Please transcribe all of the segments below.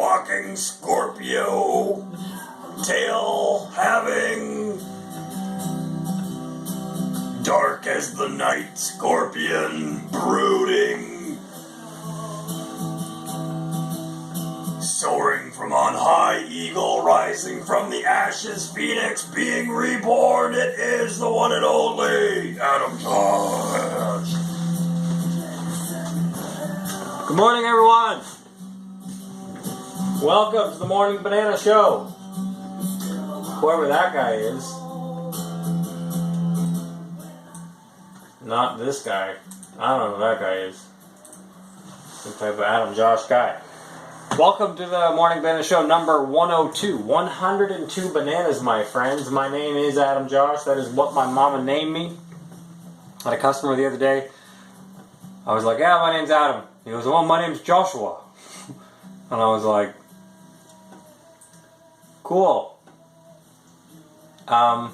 walking Scorpio, tail having, dark as the night scorpion, brooding, soaring from on high, eagle rising from the ashes, phoenix being reborn. It is the one and only Adam Josh. Good morning, everyone. Welcome to the Morning Banana Show. Whoever that guy is. Not this guy. I don't know who that guy is. Some type of Adam Josh guy. Welcome to the Morning Banana Show number 102. 102 bananas, my friends. My name is Adam Josh. That is what my mama named me. I had a customer the other day. I was like, yeah, my name's Adam. He goes, well, my name's Joshua. And I was like, cool. That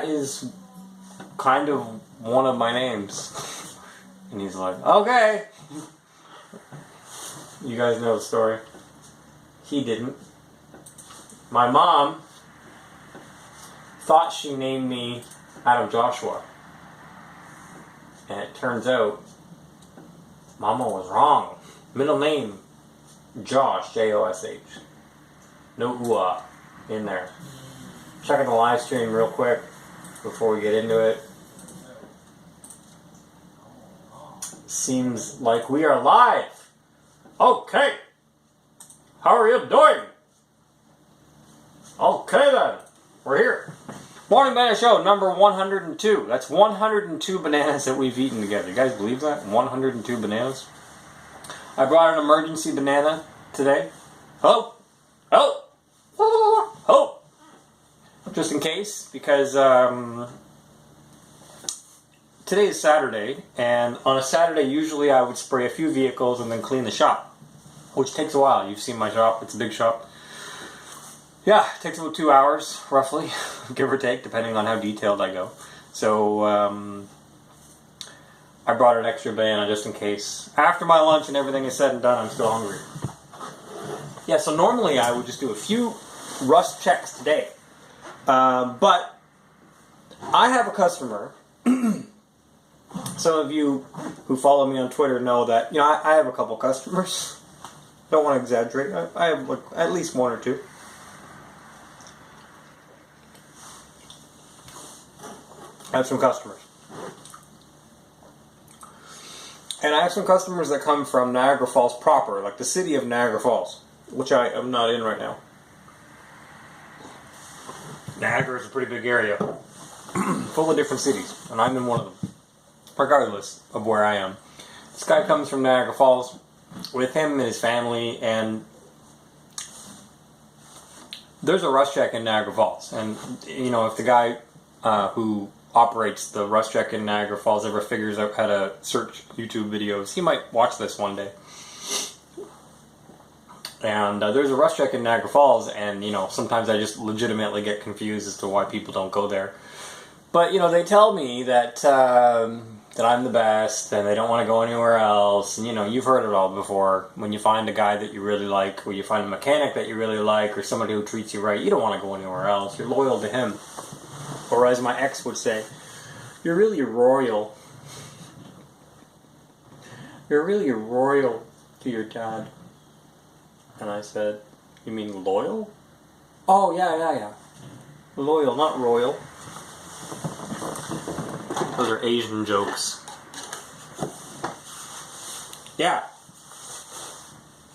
is kind of one of my names. And he's like, okay. You guys know the story. He didn't. My mom thought she named me Adam Joshua. And it turns out, Mama was wrong. Middle name, Josh, J-O-S-H. No ooh-ah in there. Checking the live stream real quick before we get into it. Seems like we are live. Okay. How are you doing? Okay then. We're here. Morning Banana Show number 102. That's 102 bananas that we've eaten together. You guys believe that? 102 bananas. I brought an emergency banana today. Oh! Just in case, because today is Saturday, and on a Saturday usually I would spray a few vehicles and then clean the shop, which takes a while. You've seen my shop. It's a big shop. Yeah, it takes about 2 hours, roughly, give or take, depending on how detailed I go. So, I brought an extra banana just in case. After my lunch and everything is said and done, I'm still hungry. Yeah, so normally I would just do a few rust checks today. But I have a customer. Some of you who follow me on Twitter know that, you know, I have a couple customers. Don't want to exaggerate. I have like at least one or two. I have some customers. And I have some customers that come from Niagara Falls proper, like the city of Niagara Falls, which I am not in right now. Niagara is a pretty big area, full of different cities, and I'm in one of them, regardless of where I am. This guy comes from Niagara Falls with him and his family, and there's a rust check in Niagara Falls. And, you know, if the guy who operates the rust check in Niagara Falls ever figures out how to search YouTube videos, he might watch this one day. And there's a rust check in Niagara Falls, and, you know, sometimes I just legitimately get confused as to why people don't go there. But, you know, they tell me that that I'm the best, and they don't want to go anywhere else. And, you know, you've heard it all before. When you find a guy that you really like, or you find a mechanic that you really like, or somebody who treats you right, you don't want to go anywhere else. You're loyal to him. Or as my ex would say, you're really royal. You're really royal to your dad. And I said, you mean loyal? Oh, yeah. Loyal, not royal. Those are Asian jokes. Yeah.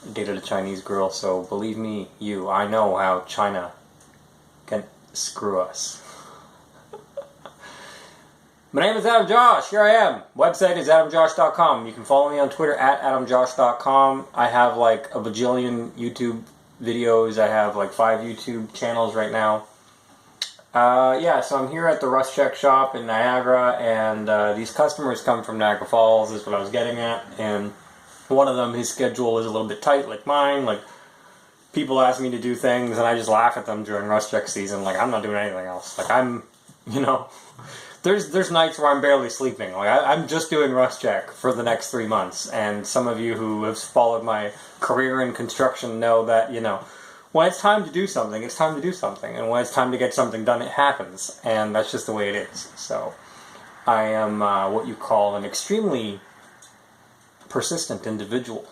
I dated a Chinese girl, so believe me, I know how China can screw us. My name is Adam Josh. Here I am. Website is adamjosh.com. You can follow me on Twitter at adamjosh.com. I have like a bajillion YouTube videos. I have like 5 YouTube channels right now. Yeah, so I'm here at the Rust Check shop in Niagara, and these customers come from Niagara Falls, is what I was getting at. And one of them, his schedule is a little bit tight like mine. Like, people ask me to do things, and I just laugh at them during Rust Check season. Like, I'm not doing anything else. Like, I'm You know, there's nights where I'm barely sleeping. Like I'm just doing rust check for the next 3 months, and some of you who have followed my career in construction know that, you know, when it's time to do something, it's time to do something, and when it's time to get something done, it happens, and that's just the way it is. So I am what you call an extremely persistent individual.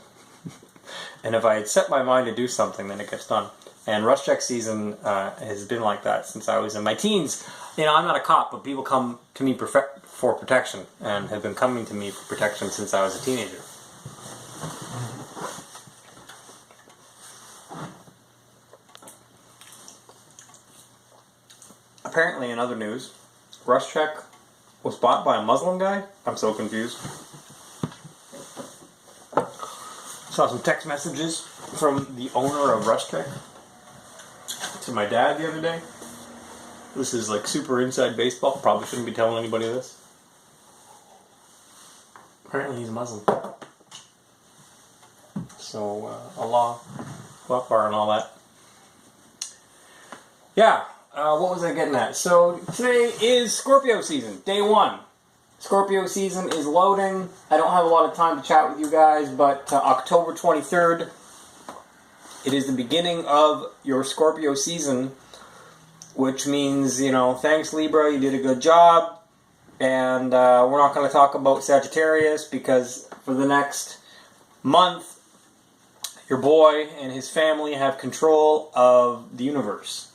And if I had set my mind to do something, then it gets done. And rust check season has been like that since I was in my teens. You know, I'm not a cop, but people come to me for protection, and have been coming to me for protection since I was a teenager. Apparently, in other news, rust check was bought by a Muslim guy. I'm so confused. Saw some text messages from the owner of rust check to my dad the other day. This is like super inside baseball. Probably shouldn't be telling anybody this. Apparently he's Muslim. So, Allah Akbar and all that. Yeah, what was I getting at? So, today is Scorpio season, day 1. Scorpio season is loading. I don't have a lot of time to chat with you guys, but October 23rd, it is the beginning of your Scorpio season, which means, you know, thanks Libra, you did a good job, and we're not going to talk about Sagittarius, because for the next month, your boy and his family have control of the universe.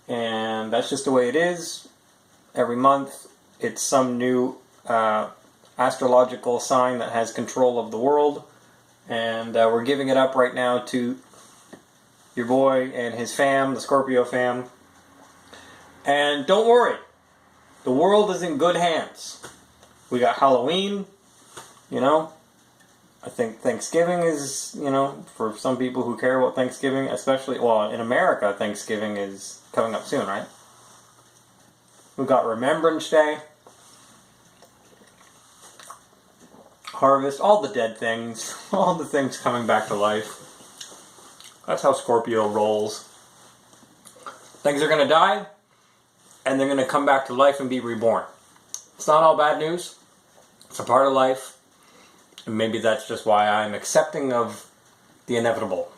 And that's just the way it is. Every month, it's some new astrological sign that has control of the world. And we're giving it up right now to your boy and his fam, the Scorpio fam. And don't worry, the world is in good hands. We got Halloween, you know. I think Thanksgiving is, you know, for some people who care about Thanksgiving, especially, well, in America, Thanksgiving is coming up soon, right? We've got Remembrance Day, Harvest, all the dead things, all the things coming back to life. That's how Scorpio rolls. Things are going to die, and they're going to come back to life and be reborn. It's not all bad news. It's a part of life. And maybe that's just why I'm accepting of the inevitable.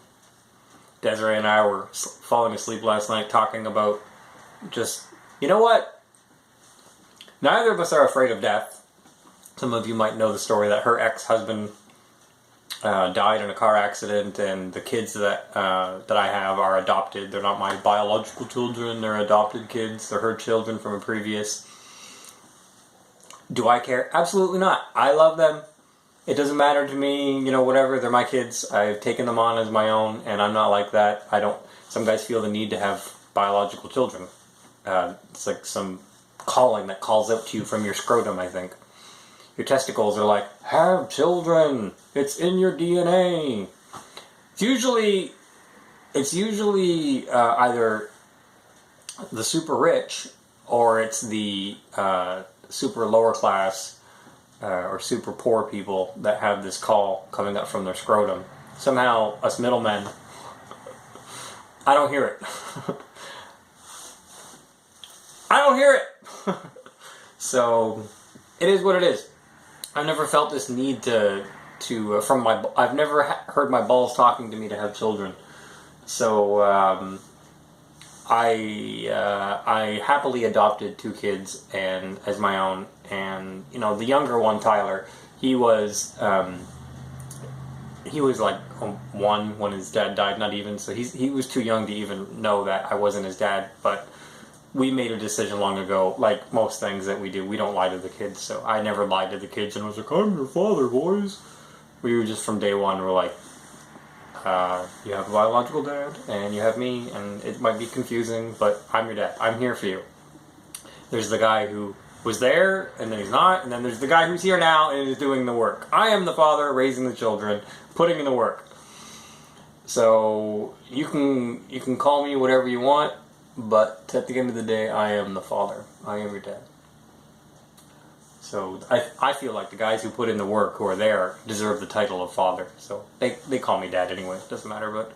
Desiree and I were falling asleep last night talking about just, you know what? Neither of us are afraid of death. Some of you might know the story that her ex-husband died in a car accident, and the kids that I have are adopted. They're not my biological children, they're adopted kids. They're her children from a previous. Do I care? Absolutely not. I love them. It doesn't matter to me, you know, whatever, they're my kids. I've taken them on as my own, and I'm not like that. Some guys feel the need to have biological children. It's like some calling that calls out to you from your scrotum, I think. Your testicles are like, have children, it's in your DNA. It's usually either the super rich, or it's the super lower class, or super poor people that have this call coming up from their scrotum. Somehow, us middlemen, I don't hear it. I don't hear it! So, it is what it is. I've never felt this need I've never heard my balls talking to me to have children. So, I happily adopted 2 kids and as my own, and you know, the younger one, Tyler, he was like 1 when his dad died, not even, so he was too young to even know that I wasn't his dad. But we made a decision long ago, like most things that we do, we don't lie to the kids. So I never lied to the kids and was like, I'm your father, boys. We were just from day one, we're like, you have a biological dad, and you have me, and it might be confusing, but I'm your dad. I'm here for you. There's the guy who was there, and then he's not, and then there's the guy who's here now and is doing the work. I am the father, raising the children, putting in the work. So, you can call me whatever you want, but at the end of the day, I am the father. I am your dad. So I feel like the guys who put in the work, who are there, deserve the title of father. So they call me dad anyway. It doesn't matter, but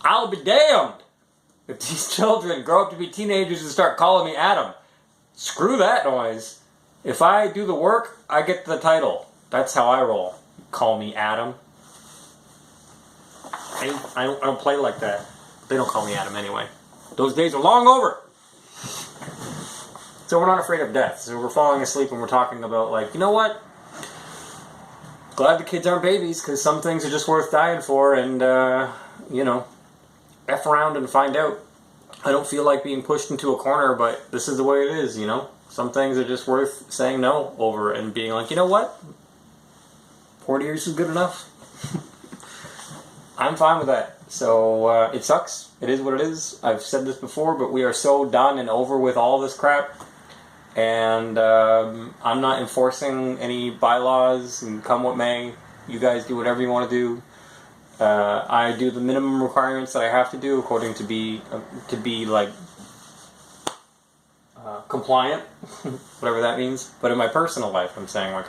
I'll be damned If these children grow up to be teenagers and start calling me Adam, screw that noise. If I do the work, I get the title. That's how I roll. Call me Adam. I don't play like that. They don't call me Adam anyway. Those days are long over. So we're not afraid of death. So we're falling asleep and we're talking about, like, you know what? Glad the kids aren't babies, because some things are just worth dying for, and, you know, F around and find out. I don't feel like being pushed into a corner, but this is the way it is, you know? Some things are just worth saying no over and being like, you know what? 40 years is good enough. I'm fine with that. So, it sucks. It is what it is. I've said this before, but we are so done and over with all this crap. And I'm not enforcing any bylaws, and come what may. You guys do whatever you want to do. I do the minimum requirements that I have to do according to be like compliant, whatever that means. But in my personal life, I'm saying, like,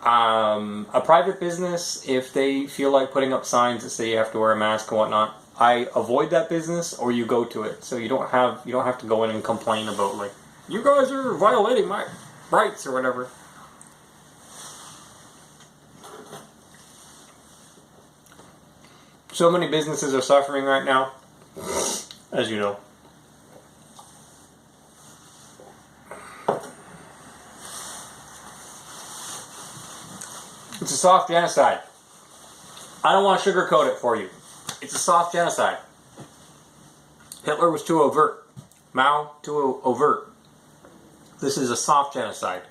I'm a private business. If they feel like putting up signs that say you have to wear a mask and whatnot, I avoid that business, or you go to it. So you don't have to go in and complain about, like, you guys are violating my rights or whatever. So many businesses are suffering right now, as you know. It's a soft genocide. I don't want to sugarcoat it for you. It's a soft genocide. Hitler was too overt. Mao, too overt. This is a soft genocide,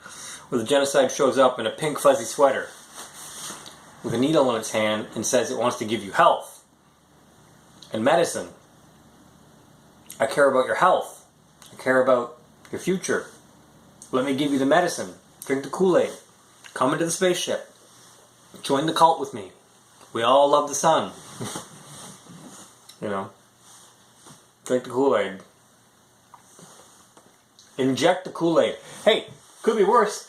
where the genocide shows up in a pink fuzzy sweater with a needle in its hand and says it wants to give you health and medicine. I care about your health. I care about your future. Let me give you the medicine. Drink the Kool-Aid. Come into the spaceship. Join the cult with me. We all love the sun. You know. Drink the Kool-Aid. Inject the Kool-Aid. Hey, could be worse.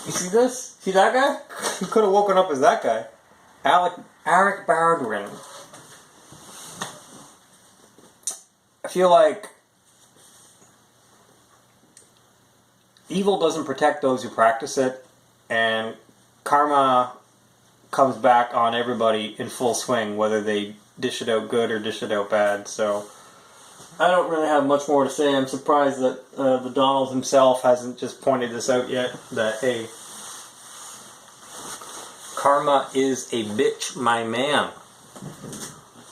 You see this? See that guy? He could have woken up as that guy. Eric Bardwin. I feel like evil doesn't protect those who practice it, and karma comes back on everybody in full swing, whether they dish it out good or dish it out bad. So I don't really have much more to say. I'm surprised that the Donald himself hasn't just pointed this out yet, that, hey, karma is a bitch, my man.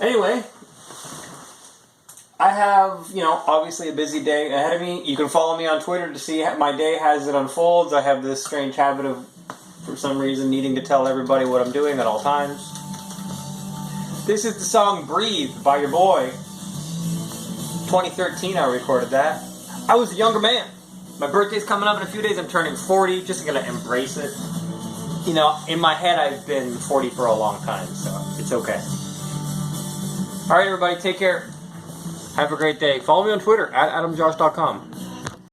Anyway, I have, obviously a busy day ahead of me. You can follow me on Twitter to see how my day as it unfolds. I have this strange habit of, for some reason, needing to tell everybody what I'm doing at all times. This is the song Breathe by your boy. 2013 I recorded that. I was a younger man. My birthday's coming up in a few days. I'm turning 40. Just gonna embrace it. In my head I've been 40 for a long time, so it's okay. Alright everybody, take care. Have a great day. Follow me on Twitter, @AdamJosh.com.